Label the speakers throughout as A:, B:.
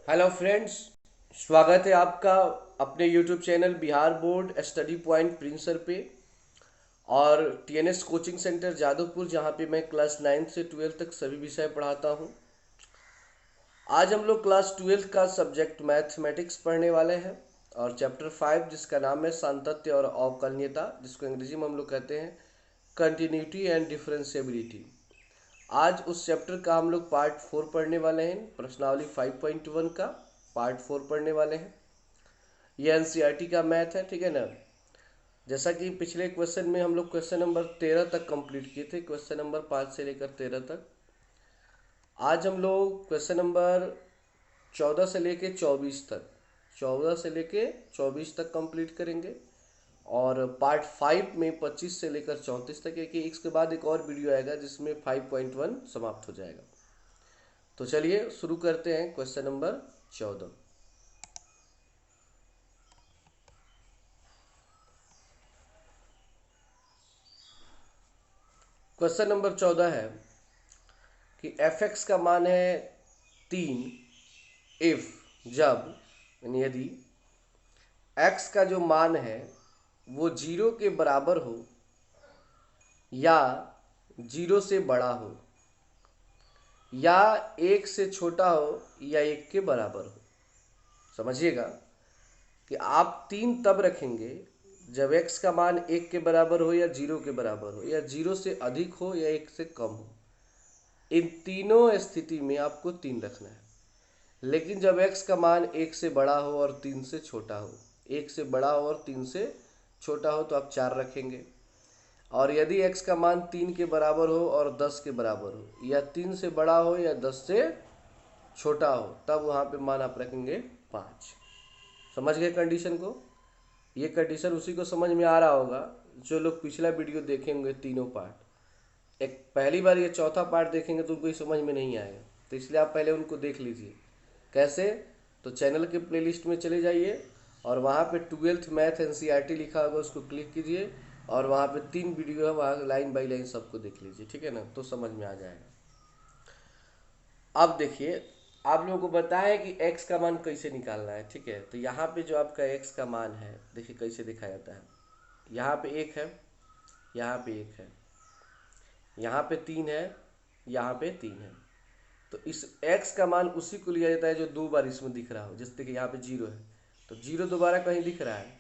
A: Hello friends, स्वागत है आपका अपने YouTube channel Bihar board study point प्रिंसर पे और टीएनएस कोचिंग सेंटर जादवपुर, जहाँ पे मैं क्लास 9 से 12 तक सभी विषय पढ़ाता हूँ। आज हम लोग क्लास 12 का सब्जेक्ट मैथमेटिक्स पढ़ने वाले हैं और चैप्टर 5 जिसका नाम है सातत्य और अवकलनीयता, जिसको अंग्रेजी में हम लोग कहते हैं कंटिन्यूटी एंड डिफरेंशिएबिलिटी। आज उस चैप्टर का हम लोग पार्ट 4 पढ़ने वाले हैं। प्रश्नावली 5.1 का पार्ट 4 पढ़ने वाले हैं। ये एनसीईआरटी का मैथ है, ठीक है ना। जैसा कि पिछले क्वेश्चन में हम लोग क्वेश्चन नंबर 13 तक कंप्लीट किए थे, क्वेश्चन नंबर 5 से लेकर 13 तक। आज हम लोग क्वेश्चन नंबर 14 से लेकर 24 तक 14 से लेकर 24 तक कंप्लीट करेंगे और पार्ट 5 में 25 से लेकर 34 तक, क्योंकि इसके बाद एक और वीडियो आएगा जिसमें 5.1 समाप्त हो जाएगा। तो चलिए शुरू करते हैं क्वेश्चन नंबर 14। क्वेश्चन नंबर 14 है कि एफ एक्स का मान है 3 इफ जब, यानी यदि एक्स का जो मान है वो 0 के बराबर हो या 0 से बड़ा हो या 1 से छोटा हो या 1 के बराबर हो। समझिएगा कि आप 3 तब रखेंगे जब एक्स का मान 1 के बराबर हो या 0 के बराबर हो या 0 से अधिक हो या 1 से कम हो। इन तीनों स्थिति में आपको 3 रखना है। लेकिन जब x का मान 1 से बड़ा हो और 3 से छोटा हो, 1 से बड़ा हो और 3 से छोटा हो तो आप 4 रखेंगे। और यदि x का मान 3 के बराबर हो और 10 के बराबर हो या 3 से बड़ा हो या 10 से छोटा हो, तब वहाँ पे मान आप रखेंगे 5। समझ गए कंडीशन को? ये कंडीशन उसी को समझ में आ रहा होगा जो लोग पिछला वीडियो देखे होंगे, तीनों पार्ट। एक पहली बार ये चौथा पार्ट देखेंगे तो उनको ये समझ में नहीं आएगा, तो इसलिए आप पहले उनको देख लीजिए। कैसे? तो चैनल के प्लेलिस्ट में चले जाइए और वहाँ पे 12th मैथ एनसीईआरटी लिखा होगा, उसको क्लिक कीजिए और वहाँ पे 3 वीडियो है, वहाँ लाइन बाई लाइन सबको देख लीजिए, ठीक है ना, तो समझ में आ जाएगा। अब देखिए, आप लोगों को बताया कि x का मान कैसे निकालना है, ठीक है। तो यहाँ पे जो आपका x का मान है, देखिए कैसे दिखा जाता है। यहाँ पे 1 है, यहाँ पे 1 है, यहाँ पे 3 है, यहाँ पे 3 है। तो इस x का मान उसी को लिया जाता है जो 2 बार इसमें दिख रहा हो। जैसे कि यहाँ पे 0 है तो 0 दोबारा कहीं दिख रहा है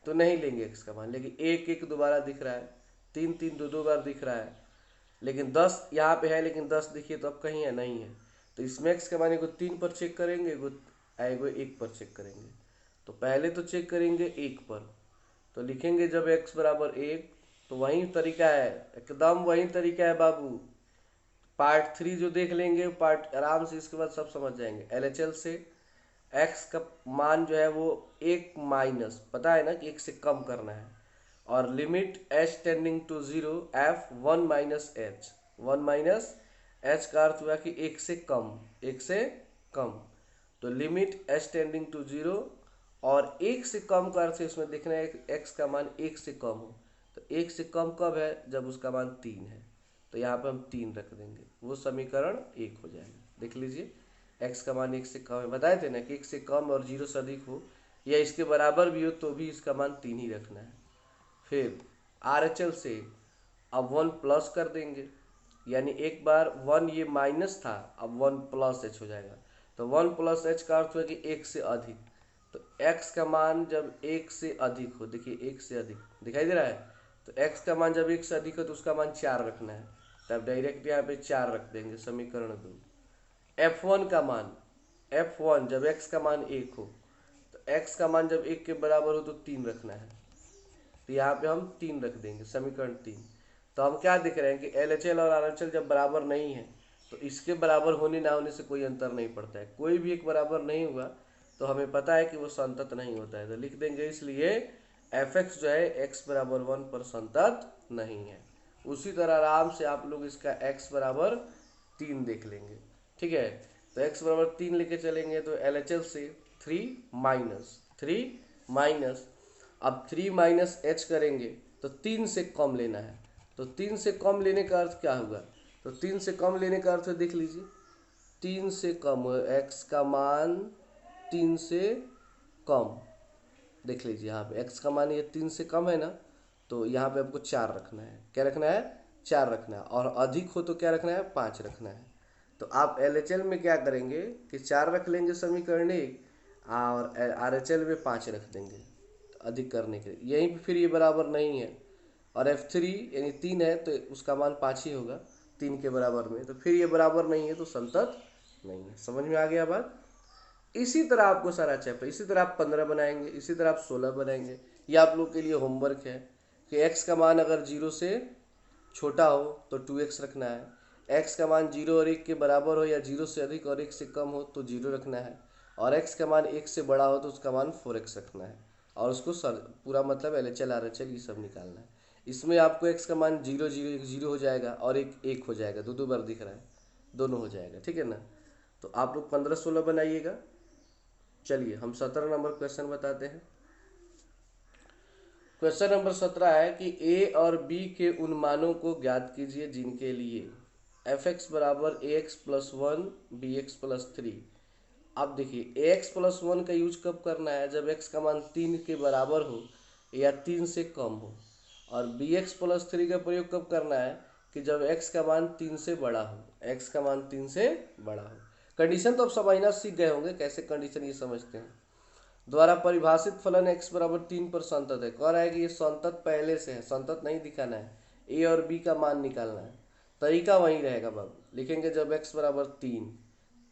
A: तो नहीं लेंगे x का मान। लेकिन 1 1 दोबारा दिख रहा है, 3 3 दो दो बार दिख रहा है। लेकिन 10 यहाँ पे है, लेकिन 10 देखिए तो अब कहीं है, नहीं है। तो इसमें x का मान एगो 3 पर चेक करेंगे, एगो 1 पर चेक करेंगे। तो पहले तो चेक करेंगे 1 पर, तो लिखेंगे जब x बराबर 1, तो वही तरीका है, एकदम वही तरीका है बाबू। पार्ट 3 जो देख लेंगे, पार्ट आराम से इसके बाद सब समझ जाएंगे। एलएचएल से x का मान जो है वो 1 माइनस, पता है ना कि 1 से कम करना है, और limit h tending to 0 f 1 minus h. 1 minus h का अर्थ हुआ कि 1 से कम, 1 से कम। तो लिमिट h टेंडिंग टू 0 और 1 से कम का अर्थ इसमें देखना है x का मान 1 से कम हो। तो 1 से कम कब है? जब उसका मान 3 है। तो यहाँ पे हम 3 रख देंगे, वो समीकरण 1 हो जाएगा। देख लीजिए, x का मान 1 से कम है, बताए थे ना कि 1 से कम और 0 से अधिक हो या इसके बराबर भी हो तो भी इसका मान 3 ही रखना है। फिर RHL से अब 1 प्लस कर देंगे, यानी एक बार 1 ये माइनस था, अब 1 प्लस एच हो जाएगा। तो 1 प्लस एच का अर्थ हुआ कि 1 से अधिक। तो x का मान जब 1 से अधिक हो, देखिए 1 से अधिक दिखाई दे रहा है, तो x का मान जब 1 से अधिक हो तो उसका मान 4 रखना है। तब डायरेक्ट यहाँ पे 4 रख देंगे, समीकरण 2। F1 का मान, F1 जब x का मान 1 हो, तो x का मान जब 1 के बराबर हो तो 3 रखना है। तो यहाँ पे हम 3 रख देंगे, समीकरण 3। तो हम क्या देख रहे हैं कि LHL और RHL जब बराबर नहीं है तो इसके बराबर होने ना होने से कोई अंतर नहीं पड़ता है। कोई भी एक बराबर नहीं हुआ तो हमें पता है कि वो संतत नहीं होता है, तो लिख देंगे इसलिए fx जो है x बराबर 1 पर संतत नहीं है। उसी तरह आराम से आप लोग इसका x बराबर 3 देख लेंगे, ठीक है। तो x बराबर 3 लेके चलेंगे तो LHL से 3 माइनस, अब 3 माइनस एच करेंगे तो 3 से कम लेना है। तो 3 से कम लेने का अर्थ क्या होगा? तो 3 से कम लेने का अर्थ देख लीजिए, 3 से कम हो, x का मान 3 से कम, देख लीजिए यहाँ पे x का मान ये 3 से कम है ना, तो यहाँ पे आपको 4 रखना है। क्या रखना है? 4 रखना है। और अधिक हो तो क्या रखना है? 5 रखना है। तो आप LHL में क्या करेंगे कि 4 रख लेंगे समीकरण एक, और RHL में 5 रख देंगे अधिक करने के लिए। यहीं पे फिर ये बराबर नहीं है, और F3 यानी 3 है तो उसका मान 5 ही होगा 3 के बराबर में, तो फिर ये बराबर नहीं है तो संतत नहीं है। समझ में आ गया बात? इसी तरह आपको सारा चैप्टर, इसी तरह आप 15 बनाएंगे, इसी तरह आप 16 बनाएंगे। ये आप लोग के लिए होमवर्क है कि x का मान अगर 0 से छोटा हो तो 2x रखना है, x का मान 0 और 1 के बराबर हो या 0 से अधिक और 1 से कम हो तो 0 रखना है, और x का मान 1 से बड़ा हो तो उसका मान 4x रखना है, और उसको पूरा मतलब LHL RHL ये सब निकालना है। इसमें आपको x का मान 0 0 0 हो जाएगा और 1 1 हो जाएगा, दो बार दिख रहा है, दोनों हो जाएगा, ठीक है ना। तो आप लोग 15 16 बनाइएगा। चलिए हम 17 नंबर क्वेश्चन बताते हैं। क्वेश्चन नंबर 17 है कि a और b के उन मानों को ज्ञात कीजिए जिनके लिए f(x) बराबर ax प्लस 1 bx प्लस 3। अब देखिए ax प्लस 1 का यूज कब करना है? जब x का मान 3 के बराबर हो या 3 से कम हो। और bx प्लस 3 का प्रयोग कब करना है? कि जब x का मान 3 से बड़ा हो, x का मान 3 से बड़ा हो। कंडीशन तो आप समझना सीख गए होंगे, कैसे कंडीशन ये समझते हैं। द्वारा परिभाषित फलन x बराबर 3 पर संतत है। कह रहा है कि ये संतत पहले से है, संतत नहीं दिखाना है, a और b का मान निकालना है। तरीका वही रहेगा बाबू, लिखेंगे जब x बराबर 3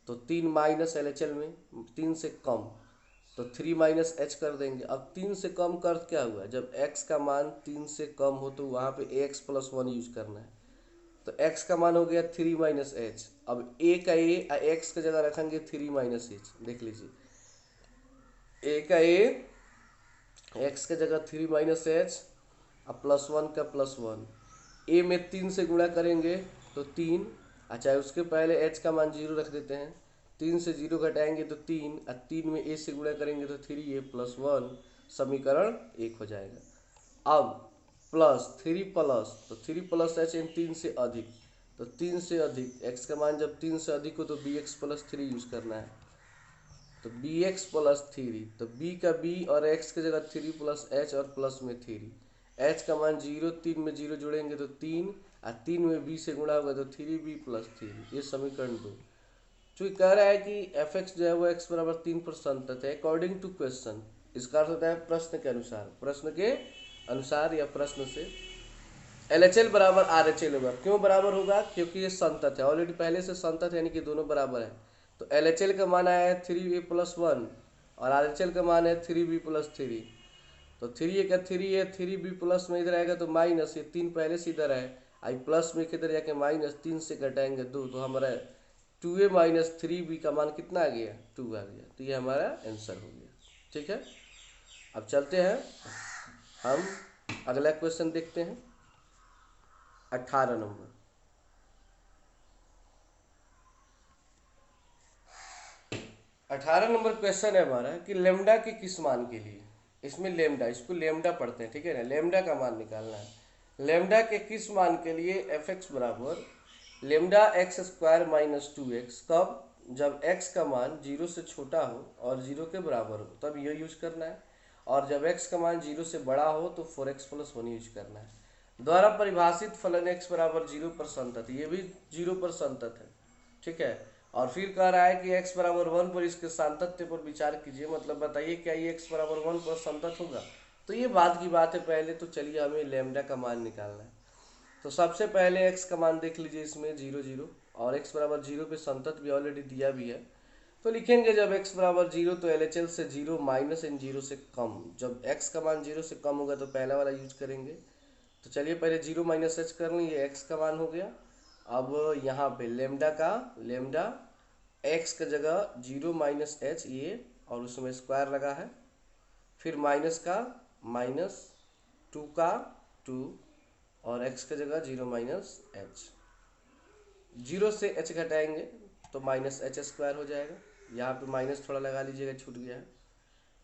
A: तो 3 माइनस LHL में 3 से कम तो 3 माइनस h कर देंगे। अब 3 से कम का अर्थ क्या हुआ? जब x का मान 3 से कम हो तो वहाँ पे ax प्लस 1 यूज करना है। तो x का मान हो गया 3 माइनस एच। अब a का a x की जगह रखेंगे 3 माइनस एच। देख लीजिए a का a x की जगह 3 माइनस एच और प्लस 1 का प्लस 1। a में 3 से गुणा करेंगे तो 3, अच्छा उसके पहले h का मान 0 रख देते हैं। 3 से 0 घटाएंगे तो 3, और 3 में a से गुणा करेंगे तो 3a प्लस 1, समीकरण 1 हो जाएगा। अब प्लस 3 प्लस, तो 3 प्लस h इन 3 से अधिक, तो 3 से अधिक x का मान जब 3 से अधिक हो तो bx प्लस 3 यूज करना है। तो bx प्लस 3, तो b का b और x की जगह 3 प्लस h और प्लस में 3, h का मान 0, 3 में 0 जोड़ेंगे तो 3, और 3 में b से गुणा होगा तो 3b प्लस 3, ये समीकरण 2। चूँकि कह रहा है कि f(x) जो है वो x बराबर 3 पर संतत है अकॉर्डिंग टू क्वेश्चन। इसका अर्थ होता है प्रश्न के अनुसार, प्रश्न के अनुसार या प्रश्न से LHL बराबर RHL होगा। क्यों बराबर होगा? क्योंकि ये संतत है, ऑलरेडी पहले से संतत है, यानी कि दोनों बराबर है। तो LHL का मान आया है 3a प्लस 1 और RHL का मान है 3b प्लस 3। तो 3a का 3 है, 3b प्लस में इधर आएगा तो माइनस, ये 3 पहले से इधर है, आई प्लस में किधर जाके माइनस, 3 से घटाएंगे 2, तो हमारा 2a माइनस 3b का मान कितना आ गया? 2 आ गया। तो ये हमारा आंसर हो गया, ठीक है। अब चलते हैं हम अगला क्वेश्चन देखते हैं, 18 नंबर। 18 नंबर क्वेश्चन है हमारा कि लेमडा के किस मान के लिए, इसमें लेमडा, इसको लेमडा पढ़ते हैं, ठीक है ना, लेमडा का मान निकालना है। लेमडा के किस मान के लिए f(x) बराबर lambda x square minus 2x, कब? जब x का मान 0 से छोटा हो और 0 के बराबर हो तब ये यूज करना है, और जब x का मान 0 से बड़ा हो तो 4x प्लस 1 यूज करना है। द्वारा परिभाषित फलन x बराबर 0 पर संतत, ये भी 0 पर संतत है, ठीक है। और फिर कह रहा है कि x बराबर 1 पर इसके सांतत्य पर विचार कीजिए, मतलब बताइए क्या ये x बराबर 1 पर संतत होगा। तो ये बात की बात है पहले, तो चलिए हमें लेमडा का मान निकालना है। तो सबसे पहले x का मान देख लीजिए, इसमें 0 0, और x बराबर 0 पे संतत भी ऑलरेडी दिया भी है। तो लिखेंगे जब x बराबर 0 तो LHL से 0 माइनस इन 0 से कम, जब x का मान 0 से कम होगा तो पहला वाला यूज करेंगे। तो चलिए पहले 0 माइनस एच कर लें, ये x का मान हो गया। अब यहाँ पे लेमडा x की जगह 0 माइनस एच ये, और उसमें स्क्वायर लगा है, फिर माइनस का माइनस 2 का 2, और x की जगह 0 माइनस एच, 0 से h घटाएंगे तो माइनस एच स्क्वायर हो जाएगा। यहाँ पे माइनस थोड़ा लगा लीजिएगा, छूट गया है,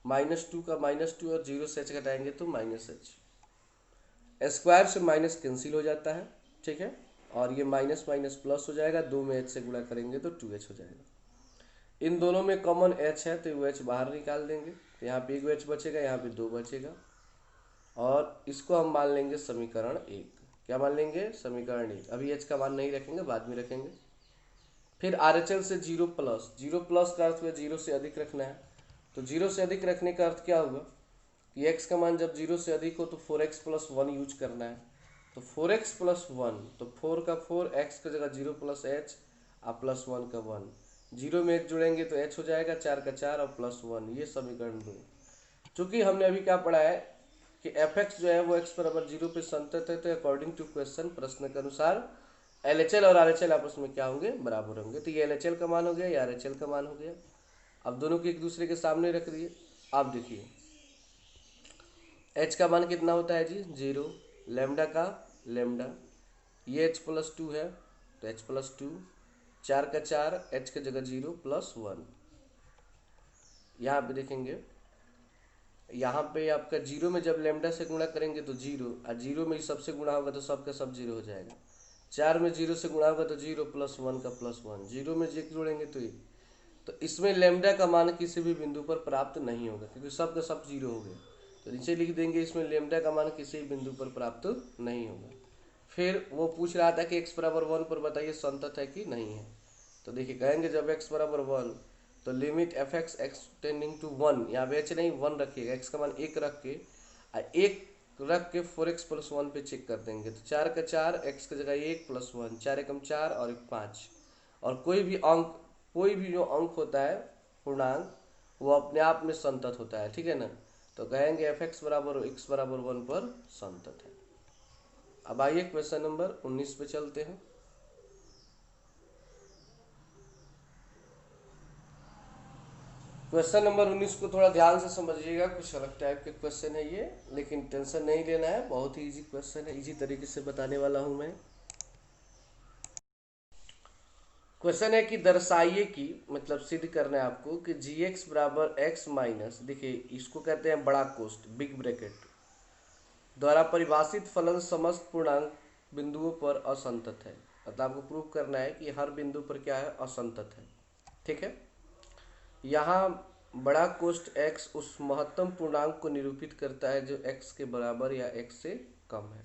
A: -2 का -2, और 0 से h घटाएंगे तो माइनस एच, स्क्वायर से माइनस कैंसिल हो जाता है, ठीक है। और ये माइनस माइनस प्लस हो जाएगा, 2 में h से गुणा करेंगे तो 2h हो जाएगा। इन दोनों में कॉमन h है तो वो h बाहर निकाल देंगे, तो यहाँ पे 1 h बचेगा, यहाँ पे 2 बचेगा, और इसको हम मान लेंगे समीकरण 1। क्या मान लेंगे? समीकरण 1। अभी h का मान नहीं रखेंगे, बाद में रखेंगे। फिर RHL से 0 प्लस, 0 प्लस का अर्थ हुआ 0 से अधिक रखना है, तो 0 से अधिक रखने का अर्थ क्या हुआ कि x का मान जब 0 से अधिक हो तो 4x प्लस 1 यूज करना है, तो 4x प्लस 1, तो 4 का 4, x की जगह 0 प्लस h और प्लस 1 का 1, 0 में 1 जोड़ेंगे तो h हो जाएगा, 4 का 4 और प्लस 1, ये समीकरण 2। चूंकि हमने अभी क्या पढ़ा है कि fx जो है वो x बराबर 0 पे संतत है, तो अकॉर्डिंग टू क्वेश्चन, प्रश्न के अनुसार LHL और RHL आपस में क्या होंगे? बराबर होंगे। तो ये LHL का मान हो गया, ये RHL का मान हो गया। अब दोनों को एक दूसरे के सामने रख दिए। आप देखिए h का मान कितना होता है जी? 0, लेमडा का लेमडा, ये h प्लस 2 है तो h प्लस 2, 4 का 4, h की जगह 0 प्लस 1। यहाँ पे देखेंगे, यहाँ पे आपका 0 में जब लेमडा से गुणा करेंगे तो 0, और 0 में सबसे गुणा होगा तो सबका सब 0 हो जाएगा। 4 में 0 से गुणा होगा तो 0 प्लस 1 का प्लस 1, 0 में 1 जोड़ेंगे तो 1। तो इसमें लेमडा का मान किसी भी बिंदु पर प्राप्त नहीं होगा, क्योंकि सब का सब 0 हो गया। तो नीचे लिख देंगे इसमें लेमडा का मान किसी भी बिंदु पर प्राप्त नहीं होगा। फिर वो पूछ रहा था कि x बराबर 1 पर बताइए संतत है कि नहीं है। तो देखिए कहेंगे जब x बराबर 1 तो limit f x x tending to 1, यहाँ पे h नहीं 1 रखिएगा, x का मान 1 रख के, 1 रख के 4x प्लस 1 पे चेक कर देंगे, तो 4 का 4, x की जगह 1 प्लस 1, 4 एकम 4 और 1 5। और कोई भी जो अंक होता है पूर्णांक, वो अपने आप में संतत होता है, ठीक है ना। तो कहेंगे एफ एक्स बराबर x बराबर 1 पर संतत है। अब आइए क्वेश्चन नंबर 19 पे चलते हैं। क्वेश्चन नंबर 19 को थोड़ा ध्यान से समझिएगा, कुछ अलग टाइप के क्वेश्चन है ये, लेकिन टेंशन नहीं लेना है, बहुत ही इजी क्वेश्चन है, इजी तरीके से बताने वाला हूं मैं। क्वेश्चन है कि दर्शाइए कि, मतलब सिद्ध करना है आपको कि जी एक्स बराबर एक्स माइनस, देखिए इसको कहते हैं बड़ा कोष्ठ, बिग ब्रैकेट, द्वारा परिभाषित फलन समस्त पूर्णांक बिंदुओं पर असंतत है। मतलब आपको प्रूव करना है कि हर बिंदु पर क्या है? असंतत है, ठीक है। यहाँ बड़ा कोष्ठ x उस महत्तम पूर्णांक को निरूपित करता है जो x के बराबर या x से कम है।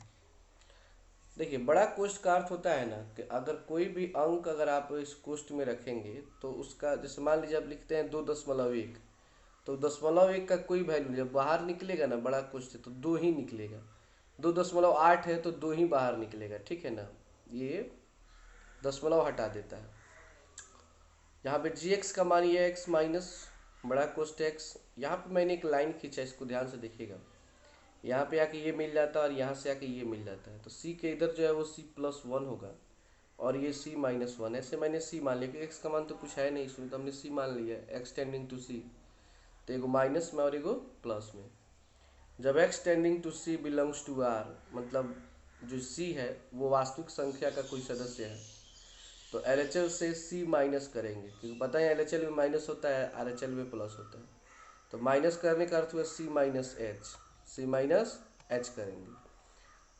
A: देखिए बड़ा कोष्ठ का अर्थ होता है ना कि अगर कोई भी अंक अगर आप इस कोष्ठ में रखेंगे तो उसका, जैसे मान लीजिए आप लिखते हैं 2.1, तो 0.1 का कोई वैल्यू जब बाहर निकलेगा ना बड़ा कोष्ठ तो 2 ही निकलेगा। 2.8 है तो 2 ही बाहर निकलेगा, ठीक है ना। ये दशमलव हटा देता है। यहाँ पे जी एक्स का मान ये एक्स माइनस बड़ा कोष्ठ एक्स, यहाँ पे मैंने एक लाइन खींचा, इसको ध्यान से देखिएगा। यहाँ पे आके ये मिल जाता है और यहाँ से आके ये मिल जाता है, तो सी के इधर जो है वो सी प्लस 1 होगा और ये सी माइनस 1। ऐसे मैंने सी मान लिया, एक्स का मान तो कुछ है नहीं इसमें, तो हमने सी मान लिया, एक्स टेंडिंग टू सी, तो एगो माइनस में और एगो प्लस में। जब x tending to c belongs to R, मतलब जो सी है वो वास्तविक संख्या का कोई सदस्य है, तो LHL से C माइनस करेंगे, क्योंकि पता है LHL में माइनस होता है, RHL में प्लस होता है। तो माइनस करने का अर्थ हुआ C minus H, C minus H करेंगे।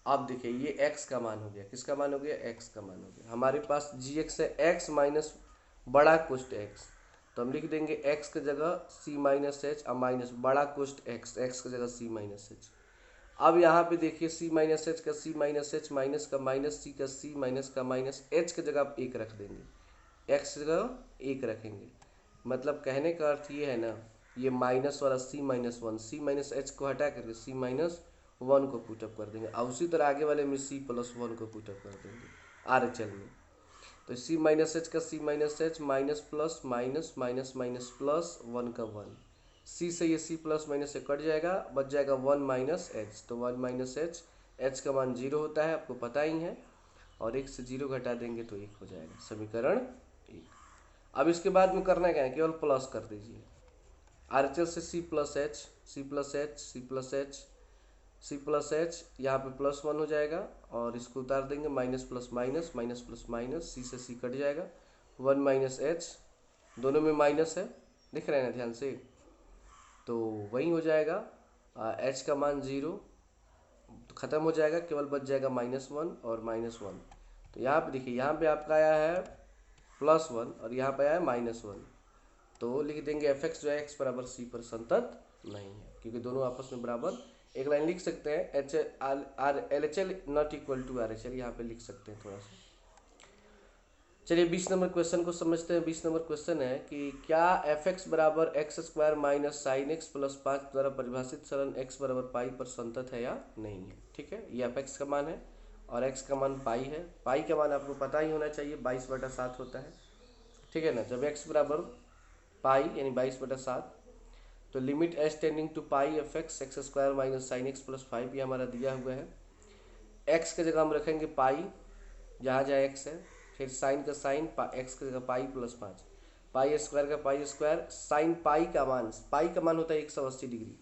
A: अब देखिए ये x का मान हो गया, किसका मान हो गया? x का मान हो गया। हमारे पास जी एक्स है x माइनस बड़ा कोष्ठ x, तो हम लिख देंगे x की जगह C माइनस एच और माइनस बड़ा कोष्ठ x, x की जगह C माइनस एच। अब यहाँ पे देखिए C माइनस एच का C माइनस एच, माइनस का माइनस, C का C, माइनस का माइनस, H की जगह आप 1 रख देंगे, X की जगह 1 रखेंगे। मतलब कहने का अर्थ ये है ना, ये माइनस वाला C minus 1, C minus H को हटा करके C माइनस 1 को पुटअप कर देंगे, और उसी तरह आगे वाले में C प्लस 1 को पुटअप कर देंगे RHL में। तो C माइनस एच का C minus H, minus plus minus, minus minus plus, 1 का 1, C से ये C प्लस माइनस से कट जाएगा, बच जाएगा 1 माइनस एच, तो 1 माइनस एच, एच का मान 0 होता है, आपको पता ही है, और 1 से 0 घटा देंगे तो 1 हो जाएगा, समीकरण 1। अब इसके बाद में करना क्या है, केवल प्लस कर दीजिए। RHL से C plus h, c plus h, c plus h, c plus h, यहाँ पे प्लस 1 हो जाएगा, और इसको उतार देंगे, minus plus minus, minus plus minus, C से C कट जाएगा, 1 माइनस एच, दोनों में माइनस है, दिख रहे हैं ना ध्यान से, तो वही हो जाएगा। h का मान 0 तो ख़त्म हो जाएगा, केवल बच जाएगा -1 और -1, तो यहाँ पे देखिए, यहाँ पे आपका आया है +1 और यहाँ पे आया है -1, तो लिख देंगे एफ एक्स जो है x बराबर c पर संतत नहीं है, क्योंकि दोनों आपस में बराबर। एक लाइन लिख सकते हैं, H R L H L not equal to R H L, यहाँ पे लिख सकते हैं थोड़ा सा। चलिए 20 नंबर क्वेश्चन को समझते हैं। 20 नंबर क्वेश्चन है कि क्या एफ एक्स बराबर x² minus sine x plus 5 द्वारा परिभाषित फलन x बराबर पाई पर संतत है या नहीं है। ठीक है, ये एफ एक्स का मान है और x का मान पाई है। पाई का मान आपको पता ही होना चाहिए, 22/7 होता है। ठीक है ना, जब x बराबर पाई यानी 22/7, तो limit h tending to pi f x x² minus sine x plus 5, ये हमारा दिया हुआ है। x की जगह हम रखेंगे पाई, जहाँ जहाँ x है, फिर साइन का साइन, एक्स की जगह पाई प्लस 5, पाई स्क्वायर का पाई स्क्वायर, साइन पाई का मान होता है 180 डिग्री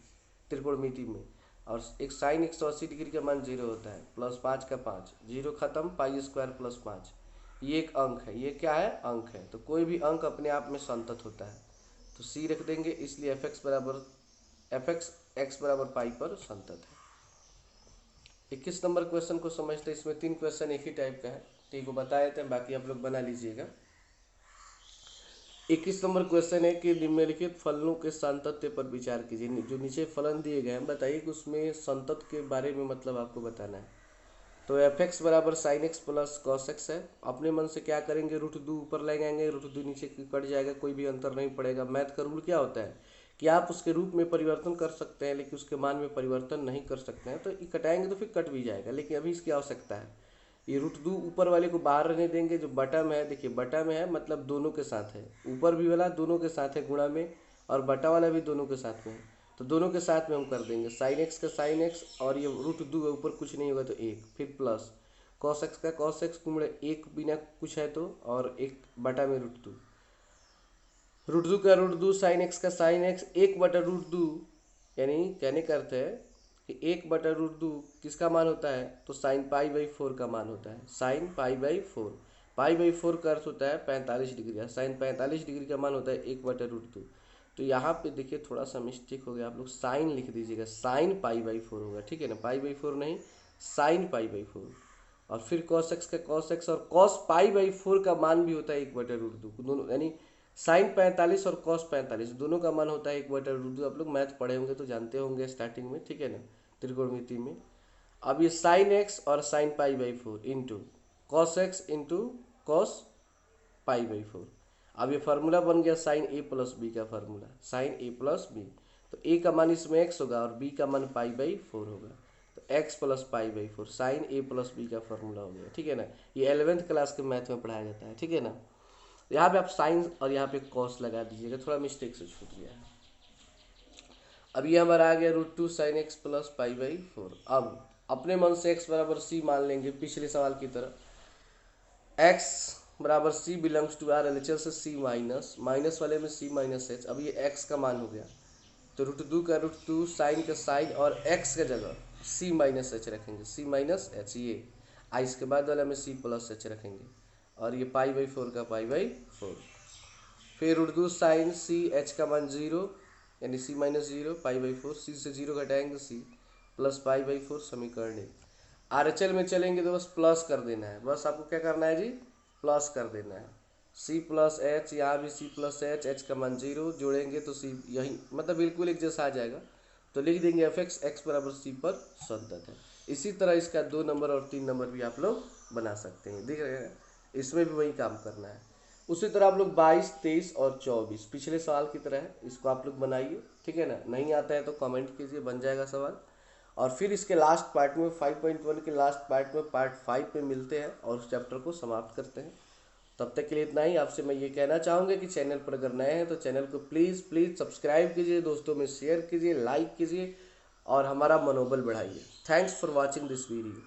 A: त्रिकोणमिति में, और एक साइन 180 डिग्री का मान 0 होता है, +5 का 5, 0 खत्म, पाई स्क्वायर प्लस 5, ये एक अंक है। ये क्या है? अंक है। तो कोई भी अंक अपने आप में संतत होता है, तो सी रख देंगे, इसलिए एफ एक्स एक्स बराबर पाई पर संतत है। 21 नंबर क्वेश्चन को समझते हैं। इसमें 3 क्वेश्चन एक ही टाइप का है, ठीक को बताए थे, बाकी आप लोग बना लीजिएगा। 21 नंबर क्वेश्चन है कि निम्नलिखित फलनों के संतत्य पर विचार कीजिए। जो नीचे फलन दिए गए हैं, बताइए कि उसमें संतत के बारे में मतलब आपको बताना है। तो एफ एक्स बराबर sign x plus cos x है। अपने मन से क्या करेंगे, √2 ऊपर ले आएंगे, √2 नीचे कट जाएगा, कोई भी अंतर नहीं पड़ेगा। मैथ का रूल क्या होता है कि आप उसके रूप में परिवर्तन कर सकते हैं, लेकिन उसके मान में परिवर्तन नहीं कर सकते हैं। तो ये कटाएंगे तो फिर कट भी जाएगा, लेकिन अभी इसकी आवश्यकता है। ये √2 ऊपर वाले को बाहर रहने देंगे। जो बटा में है, देखिए बटा में है मतलब दोनों के साथ है, ऊपर भी वाला दोनों के साथ है गुणा में, और बटा वाला भी दोनों के साथ में है, तो दोनों के साथ में हम कर देंगे। साइन एक्स का साइन एक्स, और ये √2 ऊपर कुछ नहीं होगा तो 1, फिर प्लस कॉस एक्स का कॉस एक्स, कुमड़े 1 बिना कुछ है तो, और 1 बटा में √2, √2 का √2, साइन एक्स का साइन एक्स, 1/√2, यानी कहने का अर्थ है कि 1/√2 किसका मान होता है, तो साइन π/4 का मान होता है। साइन π/4, π/4 का अर्थ होता है 45 डिग्री, साइन 45 डिग्री का मान होता है 1/√2। तो यहाँ पे देखिए थोड़ा सा मिस्टेक हो गया, आप लोग साइन लिख दीजिएगा, साइन π/4 होगा, ठीक है ना, π/4 नहीं, साइन π/4। और फिर कॉस एक्स का कॉस एक्स, और कॉस π/4 का मान भी होता है 1/√2, दोनों यानी साइन 45 और कॉस 45 दोनों का मान होता है 1/√2। आप लोग मैथ पढ़े होंगे तो जानते होंगे स्टार्टिंग में, ठीक है ना, त्रिकोणमिति में। अब ये साइन एक्स और sine π/4 into cos x into cos π/4। अब ये फार्मूला बन गया साइन a प्लस बी का formula, sine a plus B. तो a का मान इसमें x होगा और b का मान π/4 होगा, तो x plus π/4 sine a plus B का फार्मूला हो गया, ठीक है ना। ये 11th क्लास के मैथ में पढ़ाया जाता है, ठीक है ना। यहाँ पे आप साइन और यहाँ पे कॉस लगा दीजिएगा, थोड़ा मिस्टेक से छूट गया है। अब ये हमारा आ गया √2 साइन एक्स प्लस π/4। अब अपने मन से x बराबर c मान लेंगे, पिछले सवाल की तरह। x बराबर c belongs to R, LHL से c माइनस वाले में c माइनस एच। अब ये x का मान हो गया, तो √2 का √2, साइन का साइन, और x के जगह c माइनस एच रखेंगे, c माइनस एच, ये इसके बाद वाला में c प्लस एच रखेंगे, और ये π/4 का π/4। फिर √2 साइन c, h का मान 0 यानी c माइनस 0, π/4, c से 0 घटाएंगे c प्लस π/4, समीकरण 1। आरएचएल में चलेंगे तो बस प्लस कर देना है, बस आपको क्या करना है जी, प्लस कर देना है। c प्लस एच, यहाँ भी c प्लस एच, h का मान 0, जोड़ेंगे तो c यही मतलब बिल्कुल एक जैसा आ जाएगा, तो लिख देंगे एफ एक्स एक्स बराबर c पर संतत है। इसी तरह इसका 2 नंबर और 3 नंबर भी आप लोग बना सकते हैं, दिख रहे हैं, इसमें भी वही काम करना है। उसी तरह आप लोग 22, 23 और 24 पिछले सवाल की तरह है, इसको आप लोग बनाइए, ठीक है ना। नहीं आता है तो कमेंट कीजिए, बन जाएगा सवाल। और फिर इसके लास्ट पार्ट में 5.1 के लास्ट पार्ट में पार्ट 5 में मिलते हैं और उस चैप्टर को समाप्त करते हैं। तब तक के लिए इतना ही। आपसे मैं ये कहना चाहूँगा कि चैनल पर अगर नए हैं तो चैनल को प्लीज़ सब्सक्राइब कीजिए, दोस्तों में शेयर कीजिए, लाइक कीजिए और हमारा मनोबल बढ़ाइए। Thanks for watching this video.